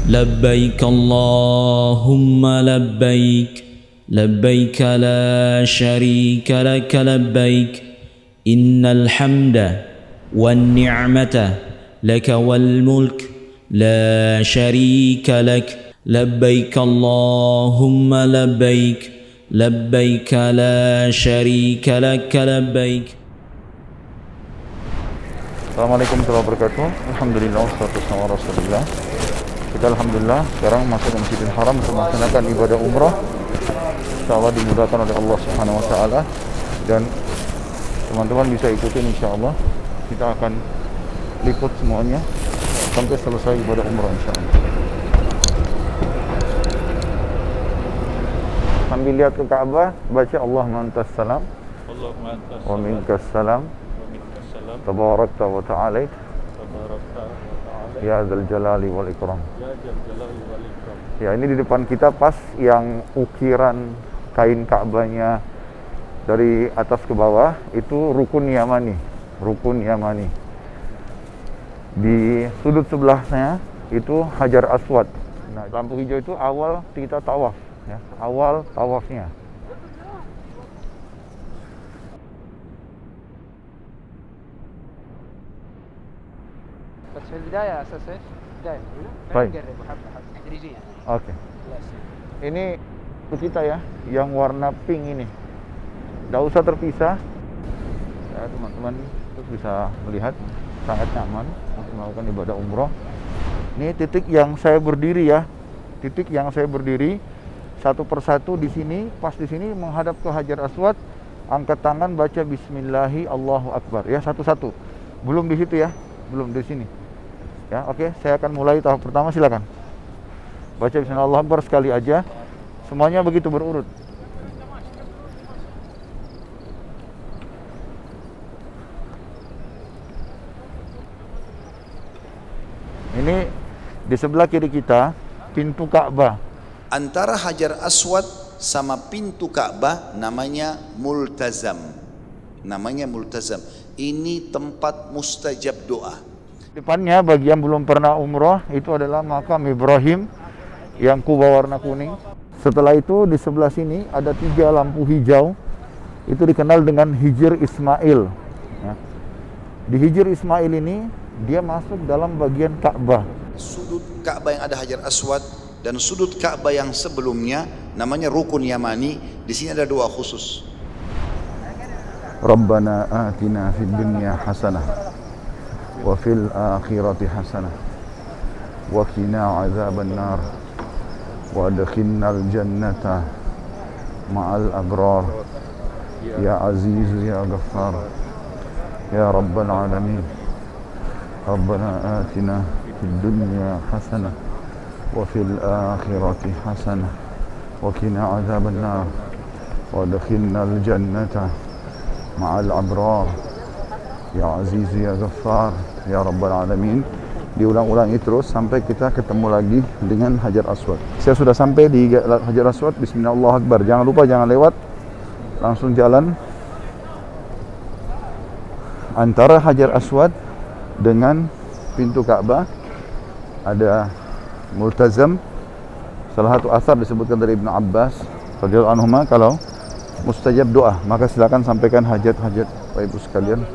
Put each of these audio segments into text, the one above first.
لبيك اللهم لبيك لبيك لا شريك لك لبيك إن الحمد والنعمة لك والملك لا شريك لك لبيك اللهم لبيك لبيك لا شريك لك لبيك. Assalamualaikum warahmatullahi wabarakatuh. Alhamdulillah wassalatu wassalamu ala Rasulillah. Kita alhamdulillah sekarang masuk ke Masjidil Haram untuk melaksanakan ibadah umrah. Insyaallah dimudahkan oleh Allah Subhanahu wa taala dan teman-teman bisa ikutin insyaallah. Kita akan liput semuanya sampai selesai ibadah umrah insyaallah. Sambil lihat ke Ka'bah, baca Allahumma antas salam wa minkas salam. Tabarakta wa ta'alait ya dzal jalali wal ikram. Ya, ini di depan kita pas yang ukiran kain Ka'bahnya dari atas ke bawah itu rukun Yamani. Rukun Yamani. Di sudut sebelahnya itu Hajar Aswad. Nah, lampu hijau itu awal kita tawaf ya, awal tawafnya. في البداية أساس إيش؟ بداية طيب. نقرب حبة تدريجيا. Oke. Ini kita ya, yang warna pink ini. Nggak usah terpisah. Ya, teman-teman terus bisa melihat sangat nyaman untuk melakukan ibadah umroh. Ini titik yang saya berdiri ya. Titik yang saya berdiri satu persatu di sini, pas di sini menghadap ke Hajar Aswad, angkat tangan baca Bismillahi Allahu Akbar ya, satu-satu. Belum di situ ya, belum di sini. Ya, oke, saya akan mulai tahap pertama, silakan. Baca Bismillah Allahu Akbar sekali aja. Semuanya begitu berurut. Ini di sebelah kiri kita pintu Ka'bah. Antara Hajar Aswad sama pintu Ka'bah namanya Multazam. Namanya Multazam. Ini tempat mustajab doa. Depannya bagi yang belum pernah umroh itu adalah makam Ibrahim yang kubah warna kuning. Setelah itu di sebelah sini ada 3 lampu hijau. Itu dikenal dengan Hijr Ismail. Ya. Di Hijr Ismail ini dia masuk dalam bagian Ka'bah. Sudut Ka'bah yang ada Hajar Aswad dan sudut Ka'bah yang sebelumnya namanya Rukun Yamani. Di sini ada doa khusus. Rabbana atina fid dunya hasanah wa fil akhirati hasanah wa qina azaban nar wa adkhilnal jannata ma'al abrar ya aziz ya ghaffar ya rabbal alamin. Rabbana atina fid dunya hasanah wa fil akhirati hasanah wa qina azaban nar wa adkhilnal jannata ma'al abrar ya aziz ya ghaffar ya rabbal alamin. Diulang-ulangi terus sampai kita ketemu lagi dengan Hajar Aswad. Saya sudah sampai di Hajar Aswad. Bismillah Allahu Akbar. Jangan lupa, jangan lewat, langsung jalan. Antara Hajar Aswad dengan pintu Ka'bah ada Multazam. Salah satu asar disebutkan dari Ibnu Abbas radhiyallahu anhuma, kalau mustajab doa maka silakan sampaikan hajat-hajat Bapak Ibu sekalian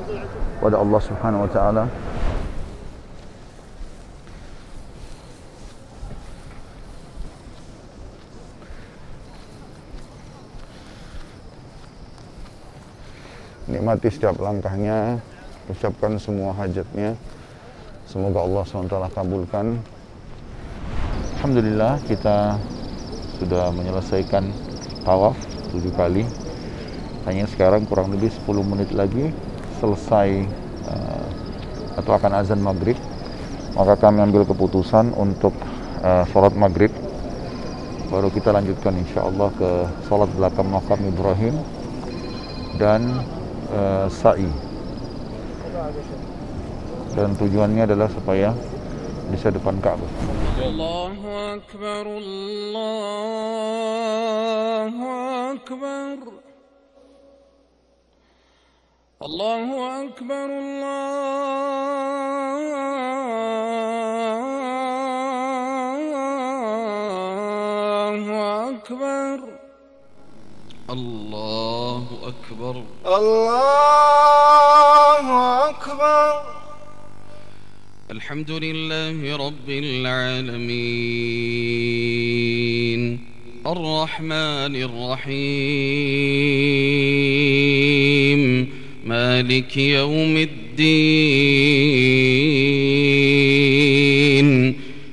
pada Allah Subhanahu wa taala. Nikmati setiap langkahnya, ucapkan semua hajatnya. Semoga Allah SWT kabulkan. Alhamdulillah kita sudah menyelesaikan tawaf 7 kali. Hanya sekarang kurang lebih 10 menit lagi selesai atau akan azan maghrib. Maka kami ambil keputusan untuk sholat maghrib. Baru kita lanjutkan insya Allah ke sholat belakang makam Ibrahim dan sa'i. Dan tujuannya adalah supaya bisa depan Ka'bah. Allahu Akbar, Allahu Akbar, Allahu Akbar, Allahu أكبر الله أكبر. الحمد لله رب العالمين الرحمن الرحيم مالك يوم الدين.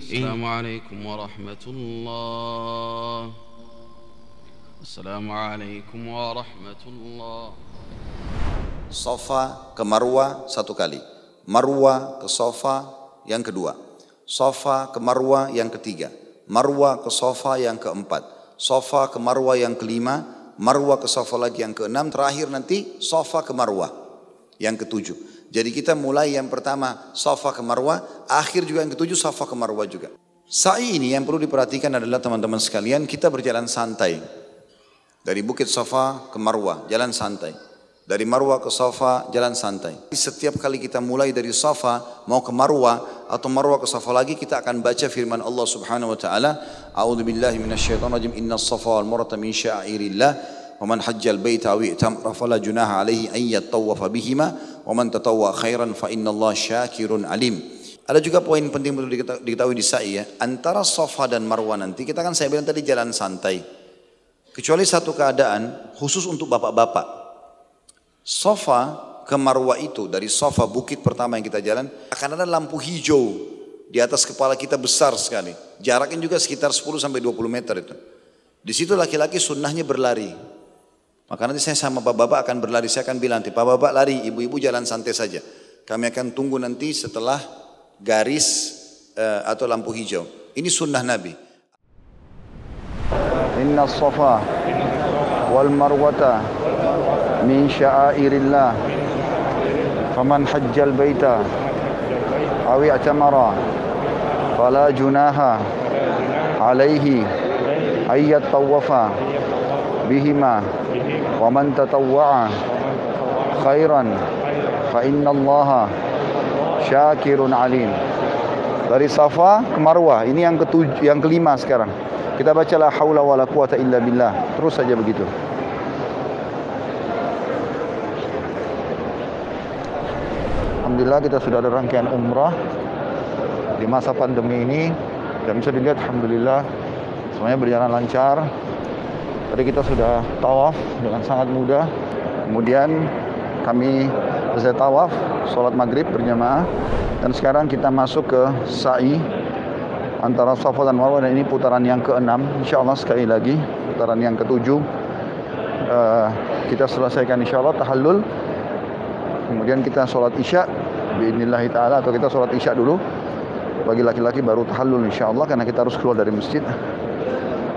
السلام عليكم ورحمة الله. السلام عليكم ورحمة الله. Safa ke Marwah 1 kali, Marwah ke Safa yang kedua, Safa ke Marwah yang ketiga, Marwah ke Safa yang keempat, Safa ke Marwah yang kelima, Marwah ke Safa lagi yang keenam, terakhir nanti Safa ke Marwah yang ketujuh. Jadi kita mulai yang pertama Safa ke Marwah, akhir juga yang ketujuh Safa ke Marwah juga. Sa'i ini yang perlu diperhatikan adalah teman-teman sekalian, kita berjalan santai. Dari Bukit Safa ke Marwah, jalan santai. Dari Marwah ke Safa, jalan santai. Setiap kali kita mulai dari Safa, mau ke Marwah, atau Marwah ke Safa lagi, kita akan baca firman Allah subhanahu wa ta'ala. A'udhu billahi minasyaitan rajim, inna safa wal marwata min sya'airillah, wa man hajjal baita awi i'tamara fala junaha alaihi an yattawafa bihima, wa man tatawwa khairan fa inna Allah syakirun alim. Ada juga poin penting perlu diketahui di sa'i ya. Antara Safa dan Marwah nanti, kita kan saya bilang tadi jalan santai. Kecuali satu keadaan khusus untuk bapak-bapak. Safa ke Marwah itu, dari Safa bukit pertama yang kita jalan, akan ada lampu hijau di atas kepala kita besar sekali. Jaraknya juga sekitar 10-20 meter itu. Di situ laki-laki sunnahnya berlari. Maka nanti saya sama bapak-bapak akan berlari. Saya akan bilang nanti, Pak Bapak lari, ibu-ibu jalan santai saja. Kami akan tunggu nanti setelah garis atau lampu hijau. Ini sunnah Nabi. Inna safa wal marwata min sya'airillah, faman hajjal baita aw i'tamara fala junaha alaihi ayyat tawafa bihima, wa man tatawwa'a khairan fa innallaha syakirun alim. Dari Safa ke Marwah, ini yang kelima sekarang. Kita baca la haula wala quwata illa billah. Terus saja begitu. Alhamdulillah kita sudah ada rangkaian umrah di masa pandemi ini, dan bisa dilihat alhamdulillah semuanya berjalan lancar. Tadi kita sudah tawaf dengan sangat mudah. Kemudian kami selesai tawaf, sholat maghrib berjamaah, dan sekarang kita masuk ke sa'i antara Safa dan Marwah, dan ini putaran yang ke-6. InsyaAllah sekali lagi putaran yang ke-7 kita selesaikan insyaAllah tahallul. Kemudian kita sholat isya biidnillahi ta'ala, atau kita sholat isya dulu. Bagi laki-laki baru tahallul insyaAllah, karena kita harus keluar dari masjid.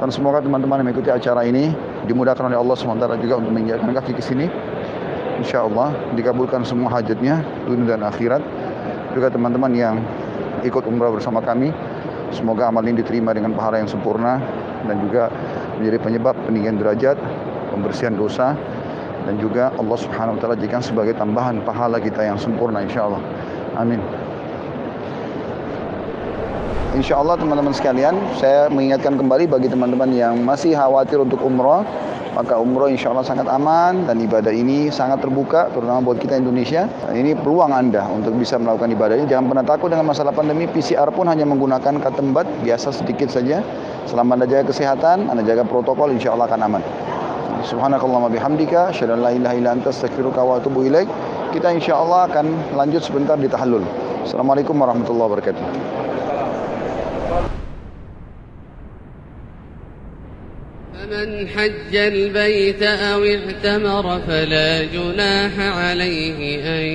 Dan semoga teman-teman yang mengikuti acara ini dimudahkan oleh Allah SWT juga untuk menginjakkan kaki ke sini. InsyaAllah dikabulkan semua hajatnya dunia dan akhirat. Juga teman-teman yang ikut umrah bersama kami, semoga amal ini diterima dengan pahala yang sempurna, dan juga menjadi penyebab peninggian derajat, pembersihan dosa, dan juga Allah Subhanahu wa taala jadikan sebagai tambahan pahala kita yang sempurna insyaallah. Amin. Insyaallah teman-teman sekalian, saya mengingatkan kembali bagi teman-teman yang masih khawatir untuk umrah, maka umrah insyaallah sangat aman, dan ibadah ini sangat terbuka, terutama buat kita Indonesia. Ini peluang Anda untuk bisa melakukan ibadah ini. Jangan pernah takut dengan masalah pandemi. PCR pun hanya menggunakan katembat biasa sedikit saja. Selama Anda jaga kesehatan, Anda jaga protokol, insyaallah akan aman. Subhanakallahumma bihamdika, asyhadu an la ilaha illa anta, astaghfiruka wa atubu ilaik. Kita insyaallah akan lanjut sebentar di tahallul. Assalamualaikum warahmatullahi wabarakatuh. فمن حج البيت أو اعتمر فلا جناح عليه أن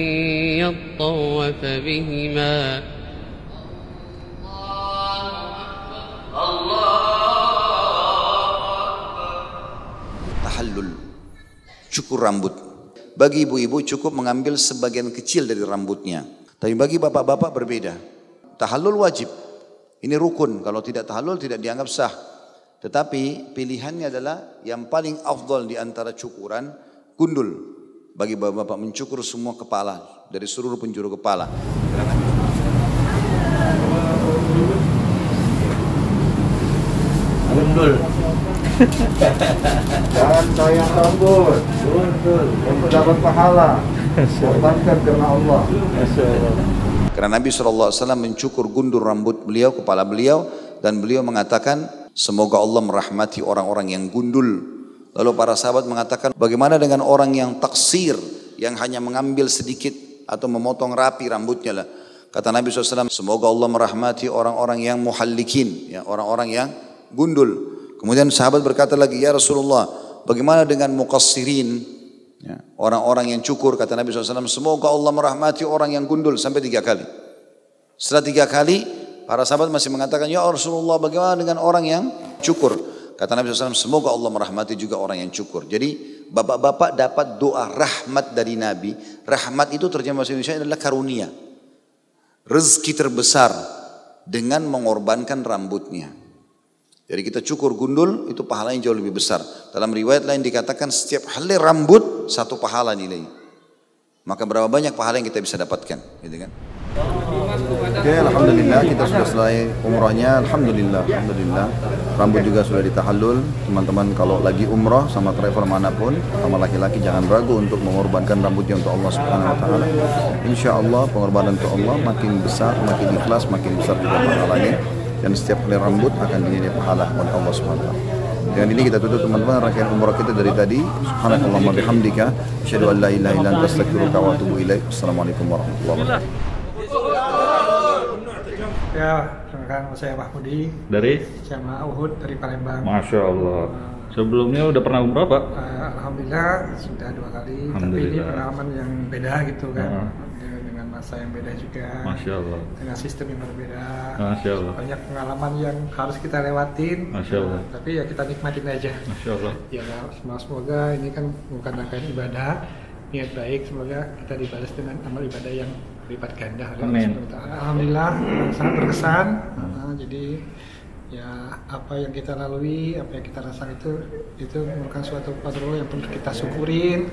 يطوف بهما. Tahallul, cukur rambut. Bagi ibu-ibu cukup mengambil sebagian kecil dari rambutnya. Tapi bagi bapak-bapak berbeda. Tahallul wajib. Ini rukun. Kalau tidak tahallul tidak dianggap sah. Tetapi pilihannya adalah yang paling afdal di antara cukuran, gundul. Bagi bapak-bapak mencukur semua kepala dari seluruh penjuru kepala. Gundul. Jangan sayang rambut. Untuk dapat pahala. Korbankan karena Allah. Karena Nabi SAW mencukur gundur rambut beliau, kepala beliau, dan beliau mengatakan, semoga Allah merahmati orang-orang yang gundul. Lalu para sahabat mengatakan, bagaimana dengan orang yang taksir, yang hanya mengambil sedikit atau memotong rapi rambutnya lah. Kata Nabi SAW, semoga Allah merahmati orang-orang yang muhallikin, ya, orang-orang yang gundul. Kemudian sahabat berkata lagi, ya Rasulullah, bagaimana dengan muqassirin, ya, orang-orang yang cukur? Kata Nabi SAW, semoga Allah merahmati orang yang gundul, sampai 3 kali. Setelah 3 kali, para sahabat masih mengatakan, ya Rasulullah, bagaimana dengan orang yang cukur? Kata Nabi SAW, semoga Allah merahmati juga orang yang cukur. Jadi bapak-bapak dapat doa rahmat dari Nabi. Rahmat itu terjemah bahasa Indonesia adalah karunia, rezeki terbesar dengan mengorbankan rambutnya. Jadi kita cukur gundul itu pahalanya jauh lebih besar. Dalam riwayat lain dikatakan setiap helai rambut 1 pahala nilainya. Maka berapa banyak pahala yang kita bisa dapatkan, gitu kan? Oke, alhamdulillah kita sudah selesai umrahnya. Alhamdulillah. Rambut juga sudah ditahallul. Teman-teman kalau lagi umrah sama travel manapun, sama laki-laki jangan ragu untuk mengorbankan rambutnya untuk Allah Subhanahu Wa Taala. Insya Allah pengorbanan untuk Allah makin besar, makin ikhlas, makin besar juga pahalanya. Dan setiap helai rambut akan dinilai pahala oleh Allah Subhanahu Wa Taala. Dengan ini kita tutup teman-teman rangkaian umrah kita dari tadi. Subhanakallahumma bihamdika, asyhadu an la ilaha illa anta astaghfiruka wa atubu ilaik. Assalamualaikum warahmatullahi wabarakatuh. Ya, perkenalkan saya Mahmudi dari Jamaah Uhud dari Palembang. Masya Allah. Sebelumnya udah pernah umrah Pak? Alhamdulillah sudah 2 kali. Tapi ini pengalaman yang beda gitu kan, dengan masa yang beda juga. Masya Allah. Dengan sistem yang berbeda. Masya Allah. Banyak pengalaman yang harus kita lewatin. Masya Allah. Tapi ya kita nikmatin aja. Masya Allah. Ya semoga ini kan bukan rangkaian ibadah, niat baik, semoga kita dibalas dengan amal ibadah yang berlipat ganda. Alhamdulillah sangat berkesan. Jadi ya apa yang kita lalui, apa yang kita rasakan itu merupakan suatu fadl yang perlu kita syukurin.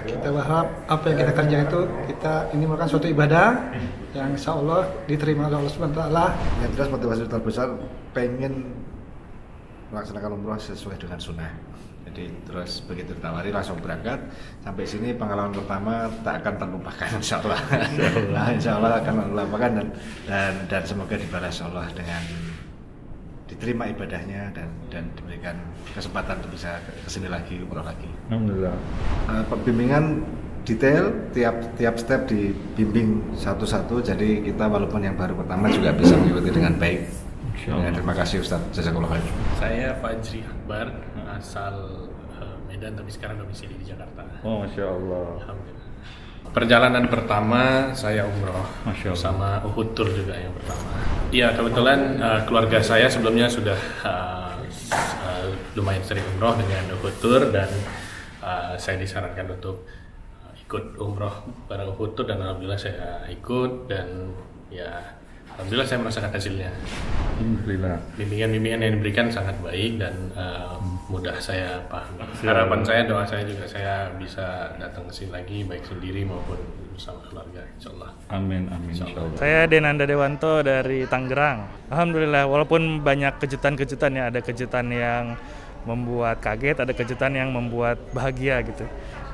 Kita berharap apa yang kita kerjakan itu ini merupakan suatu ibadah yang insya Allah diterima oleh Allah Subhanahu Wa Taala. Yang jelas motivasi terbesar pengen melaksanakan umrah sesuai dengan sunnah. Jadi terus begitu ditawari langsung berangkat. Sampai sini pengalaman pertama tak akan terlupakan insya Allah. Insya Allah akan terlupakan dan semoga dibalas Allah dengan diterima ibadahnya dan diberikan kesempatan untuk bisa kesini lagi, umrah lagi. Alhamdulillah. Pembimbingan detail, tiap step dibimbing satu-satu. Jadi kita walaupun yang baru pertama juga bisa mengikuti dengan baik. Terima kasih Ustaz. Jazakallah khair. Saya Fajri Akbar, asal Medan tapi sekarang domisili di Jakarta. Oh, Masya Allah. Alhamdulillah. Perjalanan pertama saya umroh sama Uhud Tour juga yang pertama. Iya, kebetulan keluarga saya sebelumnya sudah lumayan sering umroh dengan Uhud Tour dan saya disarankan untuk ikut umroh bareng Uhud Tour dan alhamdulillah saya ikut dan ya alhamdulillah saya merasakan hasilnya. Alhamdulillah. Bimbingan yang diberikan sangat baik dan mudah saya paham. Harapan saya, doa saya juga saya bisa datang ke sini lagi baik sendiri maupun bersama keluarga insyaallah. Amin insyaallah. Saya Denanda Dewanto dari Tangerang. Alhamdulillah walaupun banyak kejutan-kejutan ya, ada kejutan yang membuat kaget, ada kejutan yang membuat bahagia gitu.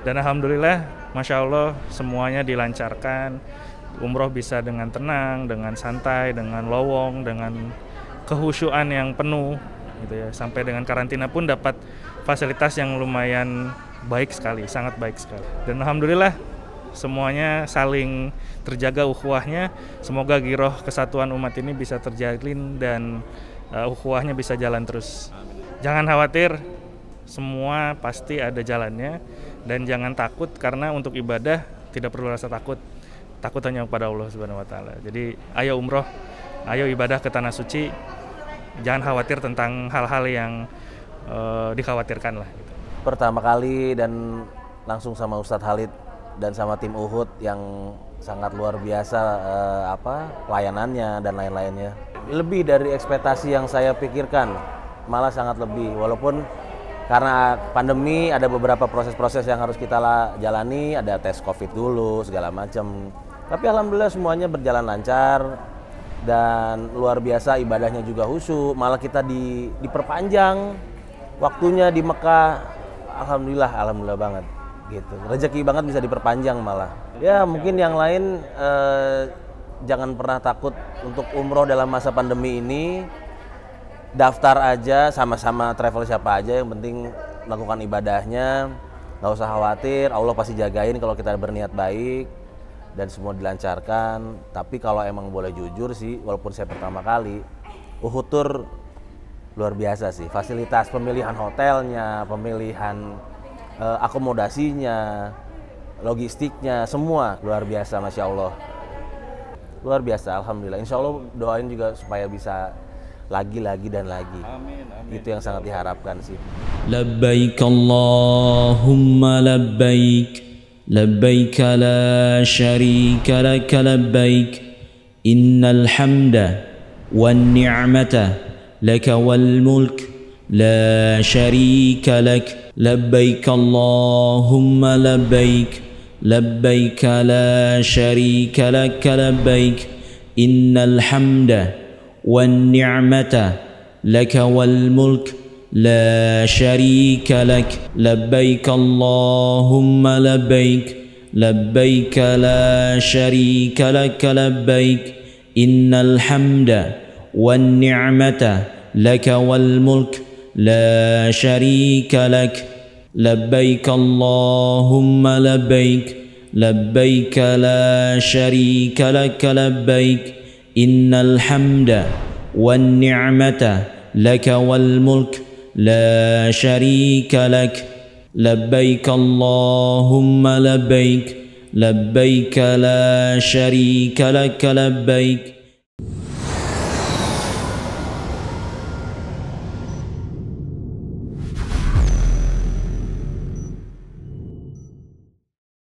Dan alhamdulillah Masya Allah semuanya dilancarkan. Umroh bisa dengan tenang, dengan santai, dengan lowong, dengan kehusyuan yang penuh gitu ya. Sampai dengan karantina pun dapat fasilitas yang lumayan baik sekali, sangat baik sekali. Dan alhamdulillah semuanya saling terjaga ukhuwahnya. Semoga giroh kesatuan umat ini bisa terjalin dan ukhuwahnya bisa jalan terus. Jangan khawatir, semua pasti ada jalannya dan jangan takut karena untuk ibadah tidak perlu rasa takut. Takut hanya kepada Allah Subhanahu Wa Taala. Jadi ayo umroh, ayo ibadah ke tanah suci. Jangan khawatir tentang hal-hal yang dikhawatirkan lah. Gitu. Pertama kali dan langsung sama Ustadz Khalid dan sama tim Uhud yang sangat luar biasa pelayanannya dan lain-lainnya. Lebih dari ekspektasi yang saya pikirkan, malah sangat lebih. Walaupun karena pandemi ada beberapa proses-proses yang harus kita jalani, ada tes COVID dulu segala macam. Tapi alhamdulillah semuanya berjalan lancar dan luar biasa ibadahnya juga khusyuk. Malah kita diperpanjang waktunya di Mekah, alhamdulillah banget gitu. Rezeki banget bisa diperpanjang malah. Ya mungkin yang lain jangan pernah takut untuk umroh dalam masa pandemi ini. Daftar aja, sama-sama travel siapa aja, yang penting lakukan ibadahnya, nggak usah khawatir, Allah pasti jagain kalau kita berniat baik dan semua dilancarkan. Tapi kalau emang boleh jujur sih, walaupun saya pertama kali, Uhud Tour luar biasa sih, fasilitas pemilihan hotelnya, pemilihan akomodasinya, logistiknya, semua luar biasa, Masya Allah. Luar biasa, alhamdulillah. Insya Allah doain juga supaya bisa lagi dan lagi. Amin, amin. Itu yang sangat diharapkan sih. Labbaik Allahumma labbaik, labbaik la syarika laka labbaik, innal hamda wan ni'mata laka wal mulk la syarika lak, labbaik Allahumma labbaik, labbaik la syarika laka labbaik, innal hamda والنعمة لك والملك لا شريك لك لبيك اللهم لبيك لبيك لا شريك لك لبيك إن الحمد والنعمة لك والملك لا شريك لك لبيك اللهم لبيك لبيك لا شريك لك لبيك إن الحمد والنعمة لك والملك لا شريك لك لبيك اللهم لبيك لبيك لا شريك لك لبيك